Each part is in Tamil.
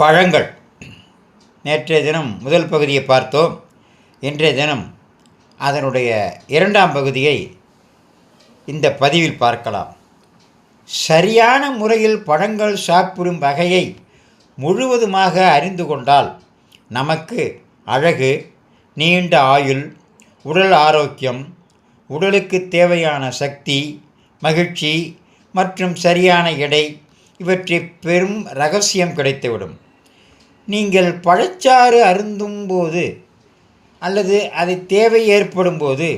பழங்கள். நேற்றைய தினம் முதல் பகுதியை பார்த்தோம். இன்றைய தினம் அதனுடைய இரண்டாம் பகுதியை இந்த பதிவில் பார்க்கலாம். சரியான முறையில் பழங்கள் சாப்பிடும் வகையை முழுவதுமாக அறிந்து கொண்டால் நமக்கு அழகு, நீண்ட ஆயுள், உடல் ஆரோக்கியம், உடலுக்கு தேவையான சக்தி, மகிழ்ச்சி மற்றும் சரியான எடை இவற்றை பெரும் ரகசியம் கிடைத்துவிடும். நீங்கள் பழச்சாறு அருந்தும்போது அல்லது அது தேவை ஏற்படும் போது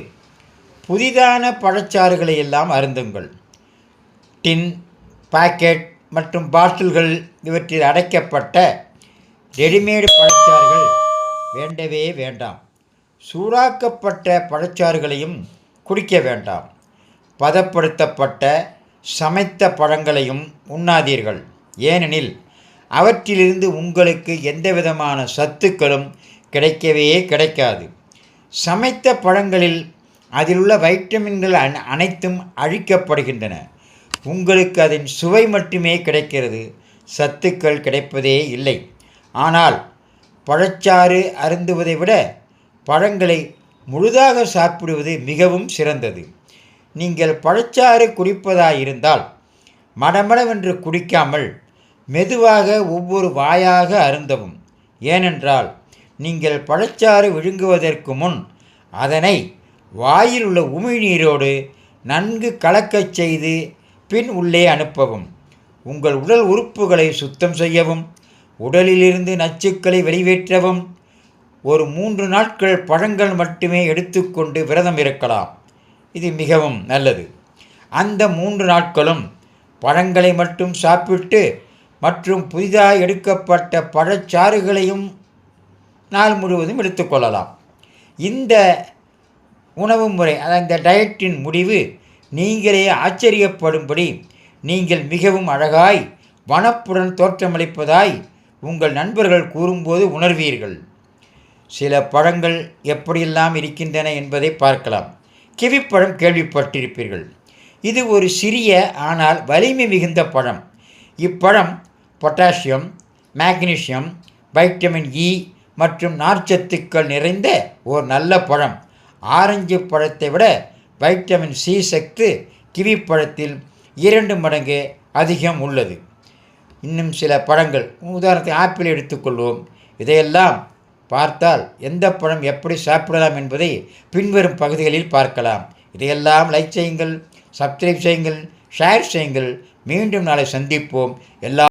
புதிதான பழச்சாறுகளை எல்லாம் அருந்துங்கள். டின், பாக்கெட் மற்றும் பாட்டில்கள் இவற்றில் அடைக்கப்பட்ட ரெடிமேடு பழச்சாறுகள் வேண்டவே வேண்டாம். சூடாக்கப்பட்ட பழச்சாறுகளையும் குடிக்க வேண்டாம். பதப்படுத்தப்பட்ட சமைத்த பழங்களையும் உண்ணாதீர்கள். ஏனெனில் அவற்றிலிருந்து உங்களுக்கு எந்தவிதமான சத்துக்களும் கிடைக்கவே கிடைக்காது. சமைத்த பழங்களில் அதிலுள்ள வைட்டமின்கள் அனைத்தும் அழிக்கப்படுகின்றன. உங்களுக்கு அதன் சுவை மட்டுமே கிடைக்கிறது, சத்துக்கள் கிடைப்பதே இல்லை. ஆனால் பழச்சாறு அருந்துவதை விட பழங்களை முழுதாக சாப்பிடுவது மிகவும் சிறந்தது. நீங்கள் பழச்சாறு குடிப்பதாயிருந்தால் மடமடவென்று குடிக்காமல் மெதுவாக ஒவ்வொரு வாயாக அருந்தவும். ஏனென்றால் நீங்கள் பழச்சாறு விழுங்குவதற்கு முன் அதனை வாயில் உள்ள உமிழ்நீரோடு நன்கு கலக்கச் செய்து பின் உள்ளே அனுப்பவும். உங்கள் உடல் உறுப்புகளை சுத்தம் செய்யவும், உடலிலிருந்து நச்சுக்களை வெளியேற்றவும் ஒரு 3 நாட்கள் பழங்கள் மட்டுமே எடுத்துக்கொண்டு விரதம் இருக்கலாம். இது மிகவும் நல்லது. அந்த 3 நாட்களும் பழங்களை மட்டும் சாப்பிட்டு மற்றும் புதிதாக எடுக்கப்பட்ட பழச்சாறுகளையும் நாள் முழுவதும் எடுத்துக்கொள்ளலாம். இந்த உணவு முறை, அதாவது இந்த டயட்டின் முடிவு நீங்களே ஆச்சரியப்படும்படி நீங்கள் மிகவும் அழகாய் வனப்புடன் தோற்றமளிப்பதாய் உங்கள் நண்பர்கள் கூறும்போது உணர்வீர்கள். சில பழங்கள் எப்படியெல்லாம் இருக்கின்றன என்பதை பார்க்கலாம். கிவிப்பழம் கேள்விப்பட்டிருப்பீர்கள். இது ஒரு சிறிய ஆனால் வலிமை மிகுந்த பழம். இப்பழம் பொட்டாசியம், மேக்னீசியம், வைட்டமின் இ மற்றும் நார்ச்சத்துக்கள் நிறைந்த ஒரு நல்ல பழம். ஆரஞ்சு பழத்தை விட வைட்டமின் சி சத்து கிவி பழத்தில் 2 மடங்கு அதிகம் உள்ளது. இன்னும் சில பழங்கள், உதாரணத்துக்கு ஆப்பிள் எடுத்துக்கொள்வோம். இதையெல்லாம் பார்த்தால் எந்த பழம் எப்படி சாப்பிடலாம் என்பதை பின்வரும் பகுதிகளில் பார்க்கலாம். இதையெல்லாம் லைக் செய்யுங்கள், சப்ஸ்கிரைப் செய்யுங்கள், ஷேர் செய்யுங்கள். மீண்டும் நாளை சந்திப்போம். எல்லா